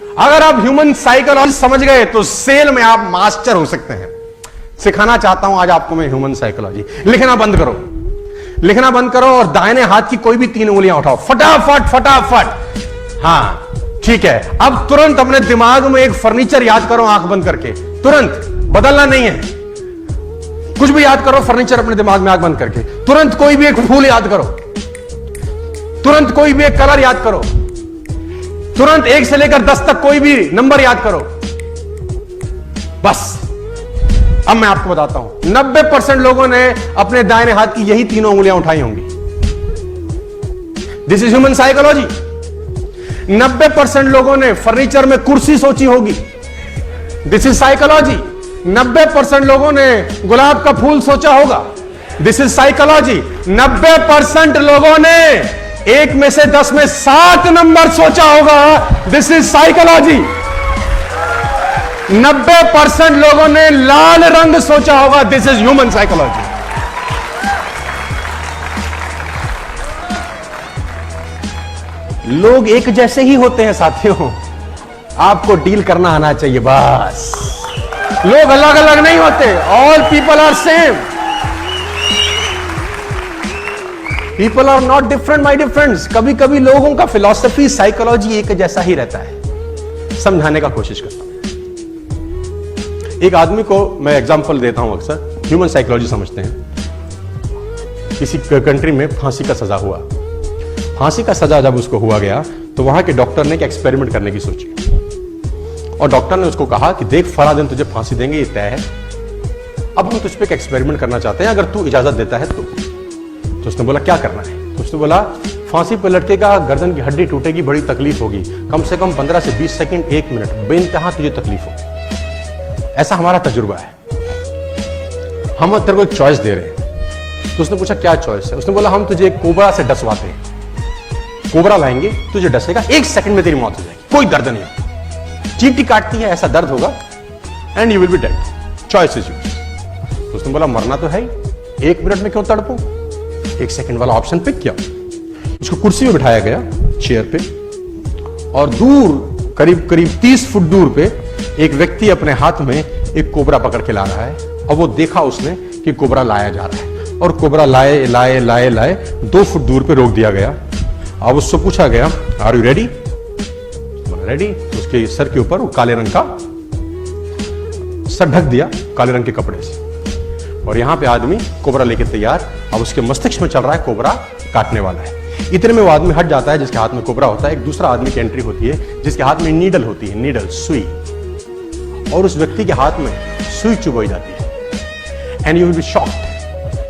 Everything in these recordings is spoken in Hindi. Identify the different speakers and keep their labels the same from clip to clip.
Speaker 1: अगर आप ह्यूमन साइकोलॉजी समझ गए तो सेल में आप मास्टर हो सकते हैं। सिखाना चाहता हूं आज आपको मैं ह्यूमन साइकोलॉजी। लिखना बंद करो, लिखना बंद करो और दाहिने हाथ की कोई भी 3 उंगलियां उठाओ, फटाफट फटाफट। हां ठीक है, अब तुरंत अपने दिमाग में एक फर्नीचर याद करो, आंख बंद करके। तुरंत, बदलना नहीं है, कुछ भी याद करो, फर्नीचर अपने दिमाग में आंख बंद करके। तुरंत कोई भी एक फूल याद करो, तुरंत कोई भी एक कलर याद करो, तुरंत 1 से लेकर 10 तक कोई भी नंबर याद करो। बस अब मैं आपको बताता हूं, 90% लोगों ने अपने दाहिने हाथ की यही 3 उंगलियां उठाई होंगी। This is human psychology. 90% लोगों ने फर्नीचर में कुर्सी सोची होगी। This is psychology. 90% लोगों ने गुलाब का फूल सोचा होगा। This is psychology. 90% लोगों ने 1 में से 10 में 7 नंबर सोचा होगा। This is psychology. 90% लोगों ने लाल रंग सोचा होगा। This is human psychology. लोग एक जैसे ही होते हैं साथियों, आपको डील करना आना चाहिए बस। लोग अलग अलग नहीं होते। All people are same. People are not different my dear friends. कभी कभी लोगों का फिलॉसफी, साइकोलॉजी एक जैसा ही रहता है। समझाने का कोशिश करता हूं। एक आदमी को मैं एग्जांपल देता हूं, अक्सर ह्यूमन साइकोलॉजी समझते हैं। किसी कंट्री में फांसी का सजा हुआ। फांसी का सजा जब उसको हुआ गया तो वहां के डॉक्टर ने एक एक्सपेरिमेंट करने की सोची और डॉक्टर ने उसको कहा कि देख, फला दिन तुझे फांसी देंगे, ये तय है। अब हम तुझ पे एक एक्सपेरिमेंट करना चाहते हैं, अगर तू इजाजत देता है तो उसने बोला क्या करना है? तो उसने बोला फांसी पर लटकेगा, गर्दन की हड्डी टूटेगी, बड़ी तकलीफ होगी, कम से कम 15 से 20 सेकंड, 1 मिनट, बेइंतहा तुझे तकलीफ होगी। ऐसा हमारा तजुर्बा है। हम तेरे को एक चॉइस दे रहे हैं। तो उसने पूछा क्या चॉइस है? उसने बोला हम तुझे कोबरा से डसवाते हैं। कोबरा लाएंगे, तुझे डसेगा, 1 सेकंड में तेरी मौत हो जाएगी, कोई दर्द नहीं होगा। चींटी काटती है, ऐसा दर्द होगा and you will be dead. Choice is yours. तो उसने बोला मरना तो है ही, 1 मिनट में क्यों तड़पूं? 1 सेकंड वाला ऑप्शन पिक किया। उसको कुर्सी में बिठाया गया, चेयर पे, और दूर करीब करीब 30 फुट दूर पे एक व्यक्ति अपने हाथ में एक कोबरा पकड़ के ला रहा है। और वो देखा उसने कि कोबरा लाया जा रहा है और कोबरा लाए लाए लाए लाए 2 फुट दूर पे रोक दिया गया। अब उससे पूछा गया आर यू रेडी? रेडी। उसके सर के ऊपर वो काले रंग का सर ढक दिया काले रंग के कपड़े से, और यहां पे आदमी कोबरा लेके तैयार। अब उसके मस्तिष्क में चल रहा है कोबरा काटने वाला है। इतने में वो आदमी हट जाता है जिसके हाथ में कोबरा होता है। एक दूसरा आदमी की एंट्री होती है जिसके हाथ में नीडल होती है, नीडल, सुई, और उस व्यक्ति के हाथ में सुई चुभोई जाती है। And you will be shocked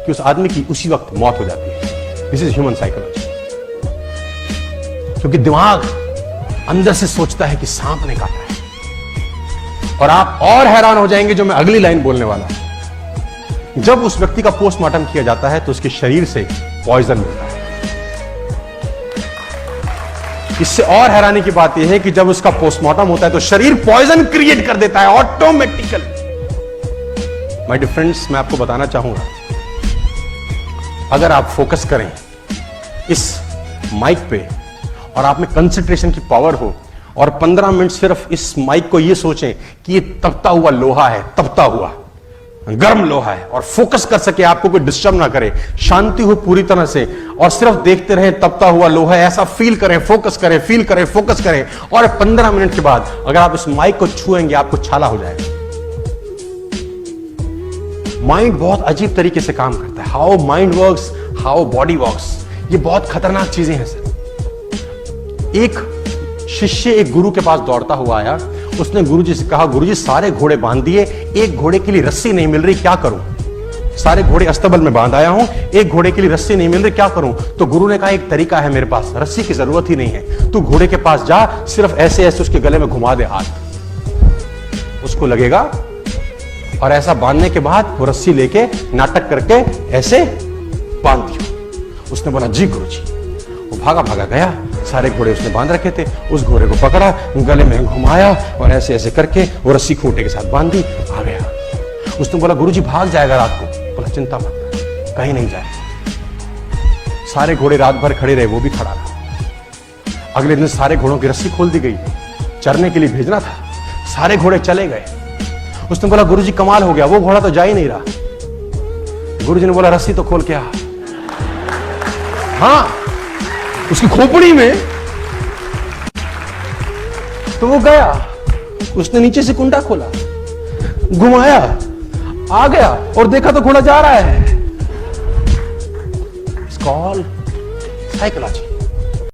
Speaker 1: कि उस आदमी की उसी वक्त मौत हो जाती है। This is human psychology. क्योंकि दिमाग अंदर से सोचता है कि सांप ने काटा है। और आप और हैरान हो जाएंगे जो मैं अगली लाइन बोलने वाला हूं। जब उस व्यक्ति का पोस्टमार्टम किया जाता है तो उसके शरीर से पॉइजन मिलता है। इससे और हैरानी की बात यह है कि जब उसका पोस्टमार्टम होता है तो शरीर पॉइजन क्रिएट कर देता है ऑटोमेटिकली। माय डियर फ्रेंड्स, मैं आपको बताना चाहूंगा, अगर आप फोकस करें इस माइक पे और आप में कंसंट्रेशन की पावर हो और 15 मिनट सिर्फ इस माइक को ये सोचें कि ये तपता हुआ लोहा है, तपता हुआ गर्म लोहा है, और फोकस कर सके, आपको कोई डिस्टर्ब ना करे, शांति हो पूरी तरह से, और सिर्फ देखते रहें तपता हुआ लोहा है, ऐसा फील करें, फोकस करें, फील करें, फोकस करें, और 15 मिनट के बाद अगर आप इस माइक को छुएंगे आपको छाला हो जाएगा। माइंड बहुत अजीब तरीके से काम करता है। How mind works, how body works, ये बहुत खतरनाक चीजें हैं सर। एक शिष्य एक गुरु के पास दौड़ता हुआ आया। उसने गुरुजी से कहा, गुरुजी सारे घोड़े बांध दिए, एक घोड़े के लिए रस्सी नहीं मिल रही, क्या करूं? सारे घोड़े अस्तबल में बांध आया हूं, एक घोड़े के लिए रस्सी नहीं मिल रही, क्या करूं? तो गुरु ने कहा एक तरीका है मेरे पास, रस्सी की जरूरत ही नहीं है, तू घोड़े के पास जा, सिर्फ ऐसे ऐसे उसके गले में घुमा दे हाथ, उसको लगेगा, और ऐसा बांधने के बाद वो रस्सी लेके नाटक करके ऐसे बांध दियो। उसने बोला जी गुरुजी। वो भागा भागा गया, सारे घोड़े उसने बांध रखे थे, उस घोड़े को पकड़ा, गले में घुमाया और ऐसे ऐसे करके वो रस्सी खूंटे के साथ बांध दी, आ गया। उसने बोला गुरुजी भाग जाएगा रात को। बोला चिंता मत कर, कहीं नहीं जाए। सारे घोड़े रात भर खड़े रहे, वो भी खड़ा रहा। अगले दिन सारे घोड़ों की रस्सी खोल दी गई, चरने के लिए भेजना था। सारे घोड़े चले गए। उसने बोला गुरुजी कमाल हो गया, वो घोड़ा तो जा ही नहीं रहा। गुरुजी ने बोला रस्सी तो खोल के आ। हाँ, उसकी खोपड़ी में। तो वो गया, उसने नीचे से कुंडा खोला, घुमाया, आ गया और देखा तो घोड़ा जा रहा है। It's called psychology.